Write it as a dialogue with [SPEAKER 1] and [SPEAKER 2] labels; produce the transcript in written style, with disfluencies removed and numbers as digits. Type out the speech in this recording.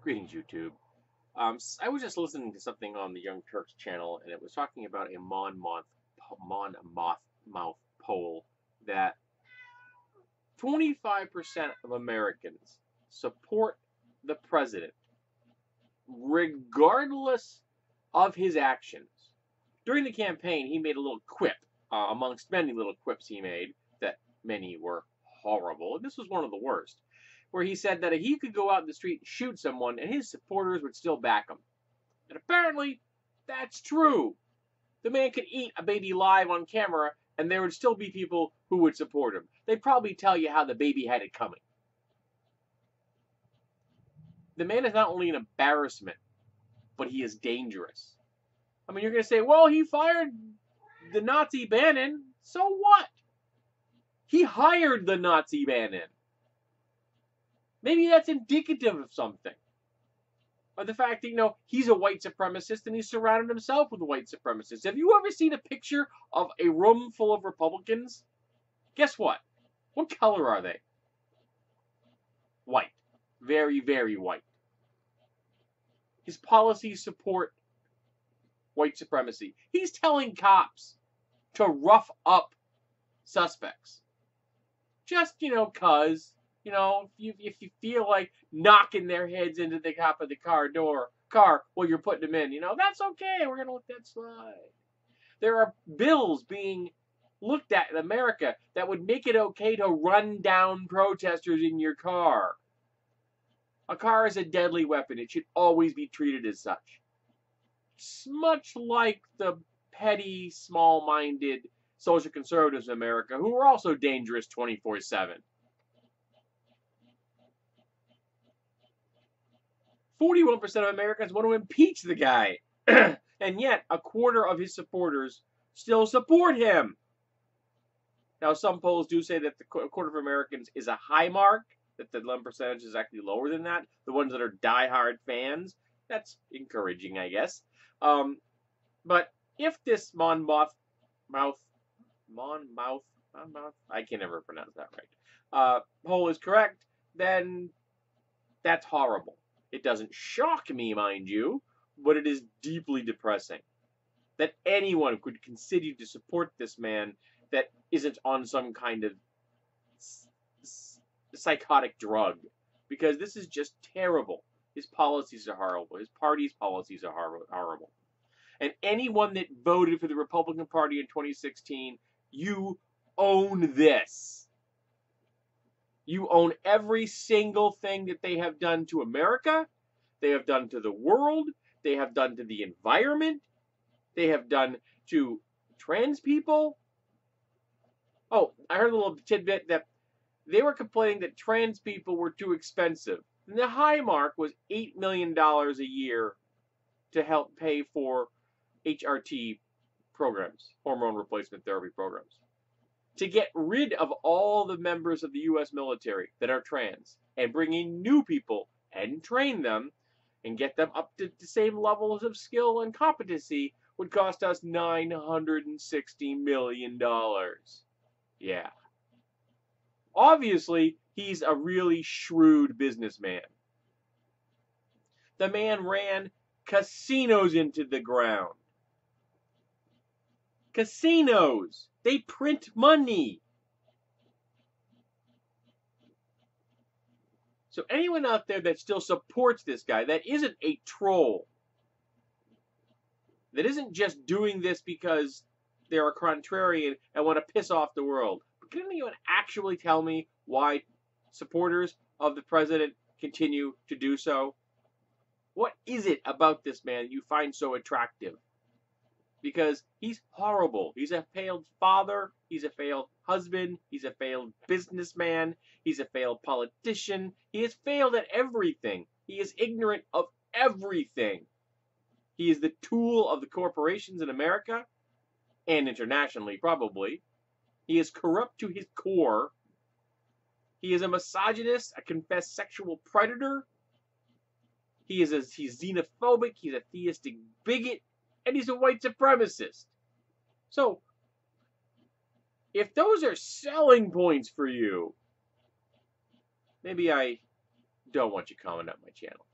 [SPEAKER 1] Greetings, YouTube. I was just listening to something on the Young Turks channel, and it was talking about a Monmouth poll that 25% of Americans support the president, regardless of his actions. During the campaign, he made a little quip, amongst many little quips he made, that many were horrible, and this was one of the worst, where he said that he could go out in the street and shoot someone and his supporters would still back him. And apparently, that's true. The man could eat a baby live on camera and there would still be people who would support him. They'd probably tell you how the baby had it coming. The man is not only an embarrassment, but he is dangerous. I mean, you're going to say, well, he fired the Nazi Bannon. So what? He hired the Nazi Bannon. Maybe that's indicative of something. Or the fact that, he's a white supremacist and he's surrounded himself with white supremacists. Have you ever seen a picture of a room full of Republicans? Guess what? What color are they? White. Very, very white. His policies support white supremacy. He's telling cops to rough up suspects. Just, cuz. If you feel like knocking their heads into the top of the car while you're putting them in, that's okay. We're going to let that slide. There are bills being looked at in America that would make it okay to run down protesters in your car. A car is a deadly weapon. It should always be treated as such. It's much like the petty, small-minded social conservatives in America who are also dangerous 24/7. 41% of Americans want to impeach the guy, and yet a quarter of his supporters still support him. Now, some polls do say that a quarter of Americans is a high mark, that the percentage is actually lower than that. The ones that are diehard fans, that's encouraging, I guess. But if this Monmouth, I can never pronounce that right, poll is correct, then that's horrible. It doesn't shock me, mind you, but it is deeply depressing that anyone could continue to support this man that isn't on some kind of psychotic drug, because this is just terrible. His policies are horrible. His party's policies are horrible. And anyone that voted for the Republican Party in 2016, you own this. You own every single thing that they have done to America, they have done to the world, they have done to the environment, they have done to trans people. Oh, I heard a little tidbit that they were complaining that trans people were too expensive. And the high mark was $8 million a year to help pay for HRT programs, hormone replacement therapy programs. To get rid of all the members of the U.S. military that are trans and bring in new people and train them and get them up to the same levels of skill and competency would cost us $960 million. Yeah. Obviously, he's a really shrewd businessman. The man ran casinos into the ground. Casinos! They print money. So anyone out there that still supports this guy, that isn't a troll, that isn't just doing this because they're a contrarian and want to piss off the world, but can anyone actually tell me why supporters of the president continue to do so? What is it about this man you find so attractive? Because he's horrible. He's a failed father. He's a failed husband. He's a failed businessman. He's a failed politician. He has failed at everything. He is ignorant of everything. He is the tool of the corporations in America and internationally, probably. He is corrupt to his core. He is a misogynist, a confessed sexual predator. He's xenophobic. He's a theistic bigot. And he's a white supremacist. So, if those are selling points for you, maybe I don't want you commenting on my channel.